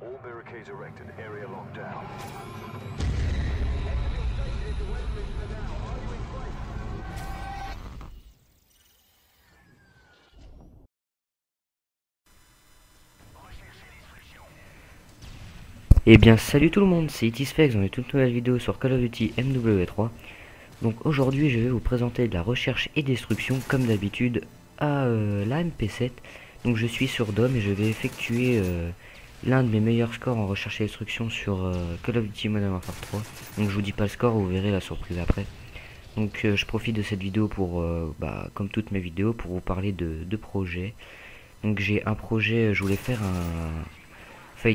All barricades erected, area locked down. Eh bien salut tout le monde, c'est Itisfex dans une toute nouvelle vidéo sur Call of Duty MW3. Donc aujourd'hui je vais vous présenter de la recherche et destruction comme d'habitude à la MP7. Donc je suis sur Dom et je vais effectuer l'un de mes meilleurs scores en recherche et destruction sur Call of Duty Modern Warfare 3. Donc je vous dis pas le score, vous verrez la surprise après. Donc je profite de cette vidéo pour, comme toutes mes vidéos, pour vous parler de projets. Donc j'ai un projet, je voulais faire un... Enfin,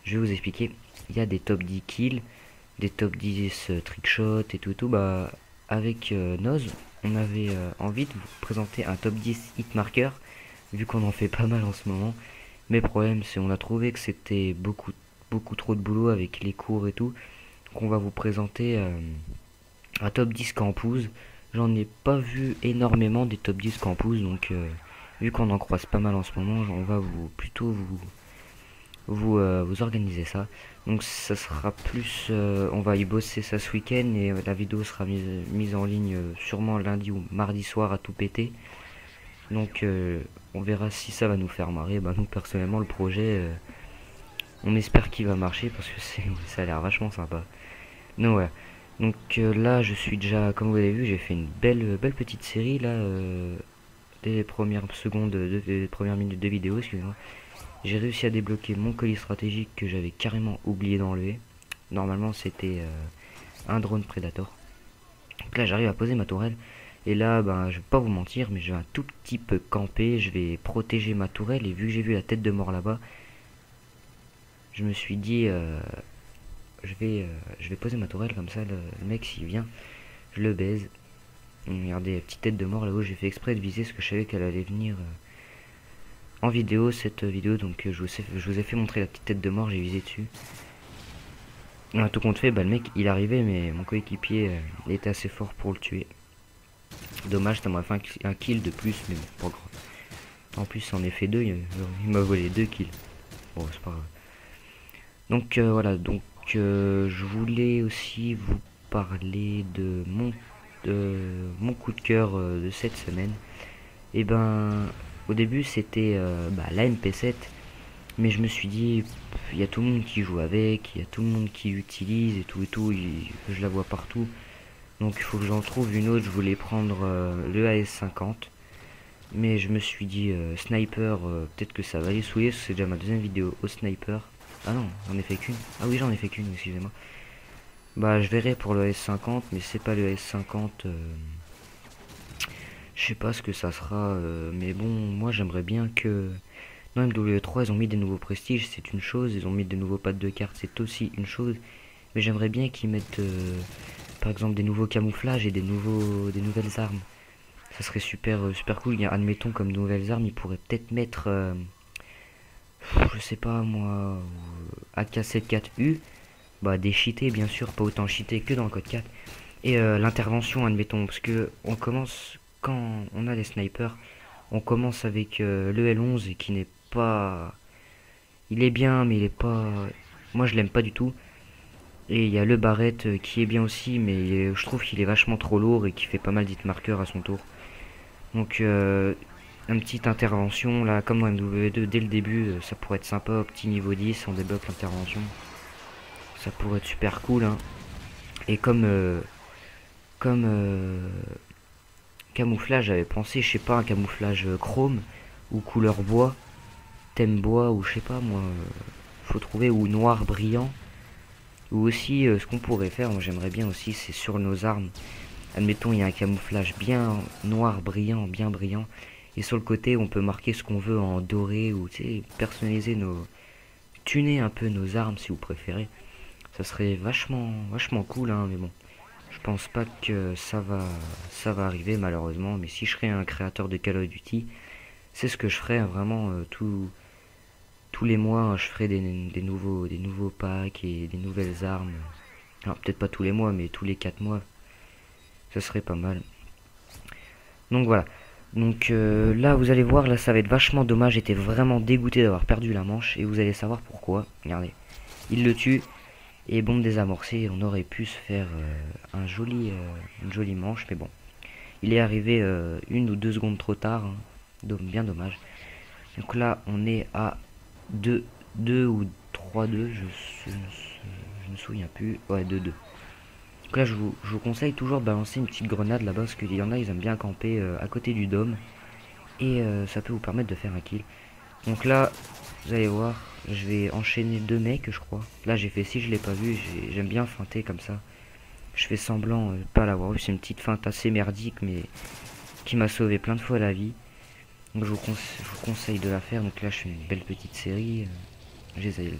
je vais vous expliquer. Il y a des top 10 kills, des top 10 trickshot et tout. Bah, avec Noz, on avait envie de vous présenter un top 10 hitmarker, vu qu'on en fait pas mal en ce moment. Mais le problème, c'est on a trouvé que c'était beaucoup trop de boulot avec les cours et tout. Donc on va vous présenter un top 10 campus. J'en ai pas vu énormément des top 10 campus, donc vu qu'on en croise pas mal en ce moment, on va plutôt vous organisez ça. Donc ça sera plus, on va y bosser ça ce week-end et la vidéo sera mise en ligne sûrement lundi ou mardi soir à tout péter. Donc on verra si ça va nous faire marrer. Bah nous personnellement le projet, on espère qu'il va marcher parce que ça a l'air vachement sympa. Donc ouais. Donc là je suis déjà, comme vous avez vu, j'ai fait une belle petite série là, dès les premières secondes, des premières minutes de vidéo, excusez-moi. J'ai réussi à débloquer mon colis stratégique que j'avais carrément oublié d'enlever. Normalement c'était un drone Predator. Donc là j'arrive à poser ma tourelle. Et là ben je vais pas vous mentir mais je vais un tout petit peu camper. Je vais protéger ma tourelle. Et vu que j'ai vu la tête de mort là-bas, je me suis dit je vais poser ma tourelle comme ça. Le mec s'il vient, je le baise. Regardez la petite tête de mort là-haut. J'ai fait exprès de viser parce que je savais qu'elle allait venir en vidéo, cette vidéo. Donc je vous ai fait montrer la petite tête de mort. J'ai visé dessus. Tout compte fait, bah, le mec il arrivait, mais mon coéquipier il était assez fort pour le tuer. Dommage, ça m'a fait un kill de plus, mais bon, pas grave. En plus, en effet deux, il m'a volé 2 kills. Bon, c'est pas grave. Donc voilà, donc je voulais aussi vous parler de mon coup de cœur de cette semaine. Et ben, au début c'était la MP7. Mais je me suis dit, il y a tout le monde qui joue avec, il y a tout le monde qui utilise et tout, je la vois partout. Donc il faut que j'en trouve une autre. Je voulais prendre le AS50. Mais je me suis dit, sniper, peut-être que ça va les saouler, c'est déjà ma deuxième vidéo au sniper. Ah non, j'en ai fait qu'une. Ah oui, j'en ai fait qu'une, excusez-moi. Bah je verrai pour le AS50, mais c'est pas le AS50. Je sais pas ce que ça sera, mais bon, moi j'aimerais bien que... Dans MW3, ils ont mis des nouveaux prestiges, c'est une chose. Ils ont mis des nouveaux pads de cartes, c'est aussi une chose. Mais j'aimerais bien qu'ils mettent, par exemple, des nouveaux camouflages et des nouvelles armes. Ça serait super cool. Admettons, comme nouvelles armes, ils pourraient peut-être mettre, je sais pas moi, AK-74U. Bah, des cheatés, bien sûr, pas autant cheatés que dans le code 4. Et l'intervention, admettons, parce que on commence, quand on a les snipers, on commence avec le L11 et qui n'est pas... Il est bien, mais il est pas... Moi, je l'aime pas du tout. Et il y a le Barrett qui est bien aussi, mais je trouve qu'il est vachement trop lourd et qui fait pas mal d'hitmarkers à son tour. Donc, une petite intervention, là, comme dans MW2, dès le début, ça pourrait être sympa, au petit niveau 10, on débloque l'intervention. Ça pourrait être super cool, hein. Et comme camouflage, j'avais pensé, je sais pas, un camouflage chrome ou couleur bois, thème bois ou je sais pas moi, faut trouver, ou noir brillant. Ou aussi ce qu'on pourrait faire, moi j'aimerais bien aussi, c'est sur nos armes. Admettons il y a un camouflage bien noir brillant, bien brillant, et sur le côté on peut marquer ce qu'on veut en doré ou tu sais personnaliser tuner un peu nos armes si vous préférez. Ça serait vachement cool, hein, mais bon. Je pense pas que ça va arriver malheureusement, mais si je serais un créateur de Call of Duty, c'est ce que je ferais, hein, vraiment tous les mois, hein, je ferais des nouveaux packs et des nouvelles armes. Alors peut-être pas tous les mois, mais tous les 4 mois, ça serait pas mal. Donc voilà. Donc là vous allez voir, là ça va être vachement dommage. J'étais vraiment dégoûté d'avoir perdu la manche et vous allez savoir pourquoi. Regardez, il le tue et bombe désamorcée. On aurait pu se faire une jolie manche, mais bon, il est arrivé 1 ou 2 secondes trop tard, hein. Donc bien dommage. Donc là on est à 2 ou 3-2, je me souviens plus. Ouais, 2-2. Donc là je vous conseille toujours de balancer une petite grenade là-bas, parce qu'il y en a, ils aiment bien camper à côté du dôme. Et ça peut vous permettre de faire un kill. Donc là, vous allez voir, je vais enchaîner 2 mecs, je crois. Là j'ai fait, si je l'ai pas vu, j'aime bien feinter comme ça. Je fais semblant de pas l'avoir vu, c'est une petite feinte assez merdique, mais qui m'a sauvé plein de fois la vie. Donc je vous conseille de la faire. Donc là je fais une belle petite série, j'essaie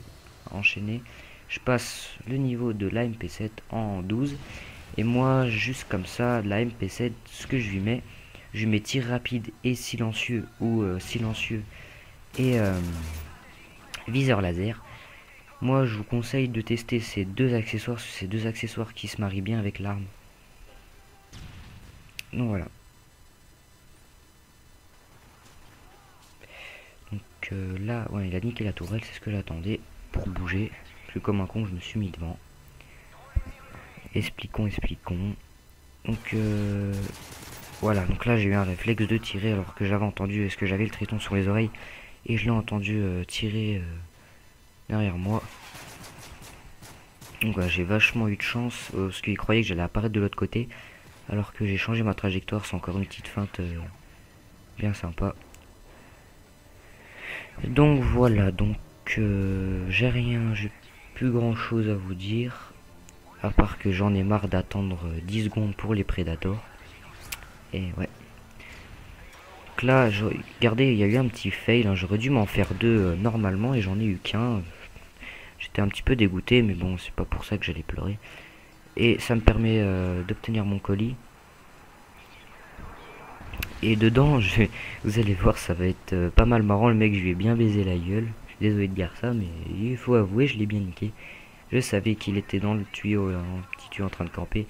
enchaîner. Je passe le niveau de la MP7 en 12. Et moi, juste comme ça, la MP7, ce que je lui mets tir rapide et silencieux, ou silencieux et viseur laser. Moi, je vous conseille de tester ces 2 accessoires qui se marient bien avec l'arme. Donc voilà. Donc là, ouais, il a niqué la tourelle, c'est ce que j'attendais pour bouger. Plus comme un con, je me suis mis devant. Expliquons. Donc voilà, donc là j'ai eu un réflexe de tirer alors que j'avais entendu, est-ce que j'avais le triton sur les oreilles et je l'ai entendu tirer derrière moi. Donc voilà, j'ai vachement eu de chance parce qu'il croyait que j'allais apparaître de l'autre côté alors que j'ai changé ma trajectoire. C'est encore une petite feinte bien sympa. Donc voilà, donc j'ai plus grand chose à vous dire, à part que j'en ai marre d'attendre 10 secondes pour les prédators. Et ouais. Donc là, regardez, il y a eu un petit fail, hein. J'aurais dû m'en faire 2 normalement et j'en ai eu qu'un. J'étais un petit peu dégoûté, mais bon, c'est pas pour ça que j'allais pleurer. Et ça me permet d'obtenir mon colis. Et dedans, vous allez voir, ça va être pas mal marrant. Le mec, je lui ai bien baisé la gueule. Je suis désolé de dire ça, mais il faut avouer, je l'ai bien niqué. Je savais qu'il était dans le tuyau, un petit tuyau en train de camper.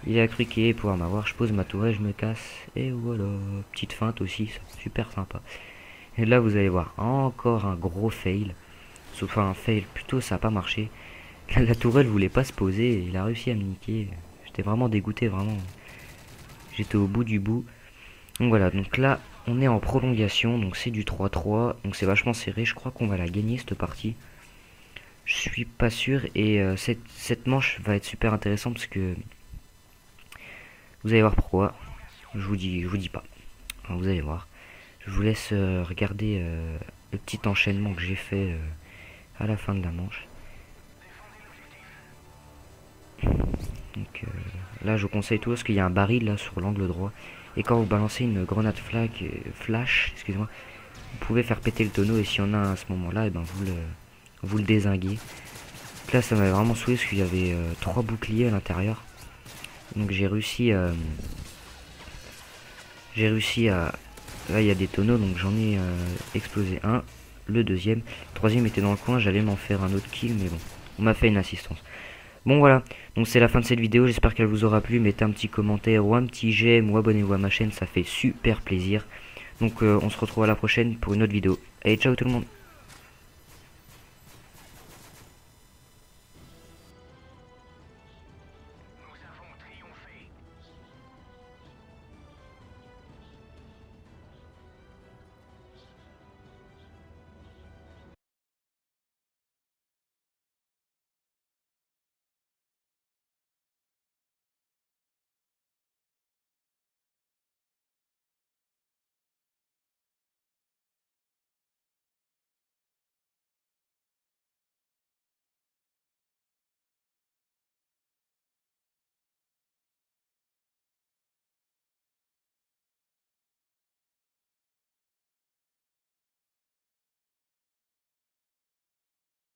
Il a cru qu'il allait pouvoir m'avoir. Je pose ma tourelle, je me casse. Et voilà, petite feinte aussi, super sympa. Et là, vous allez voir, encore un gros fail. Enfin, un fail, plutôt ça n'a pas marché. La tourelle voulait pas se poser et il a réussi à me niquer. J'étais vraiment dégoûté, vraiment. J'étais au bout du bout. Donc voilà, donc là on est en prolongation, donc c'est du 3-3, donc c'est vachement serré. Je crois qu'on va la gagner cette partie. Je suis pas sûr et cette manche va être super intéressante parce que vous allez voir pourquoi. Je vous dis pas. Alors, vous allez voir. Je vous laisse regarder le petit enchaînement que j'ai fait à la fin de la manche. Donc là je vous conseille tout parce qu'il y a un baril là sur l'angle droit. Et quand vous balancez une grenade flash, excusez-moi, vous pouvez faire péter le tonneau. Et s'il y en a un à ce moment-là, et ben vous le dézinguez. Donc là, ça m'avait vraiment saoulé parce qu'il y avait 3 boucliers à l'intérieur. Donc j'ai réussi à... Là, il y a des tonneaux, donc j'en ai explosé un. Le deuxième. Le troisième était dans le coin, j'allais m'en faire un autre kill, mais bon, on m'a fait une assistance. Bon voilà, donc c'est la fin de cette vidéo, j'espère qu'elle vous aura plu. Mettez un petit commentaire ou un petit j'aime ou abonnez-vous à ma chaîne, ça fait super plaisir. Donc on se retrouve à la prochaine pour une autre vidéo. Allez, ciao tout le monde.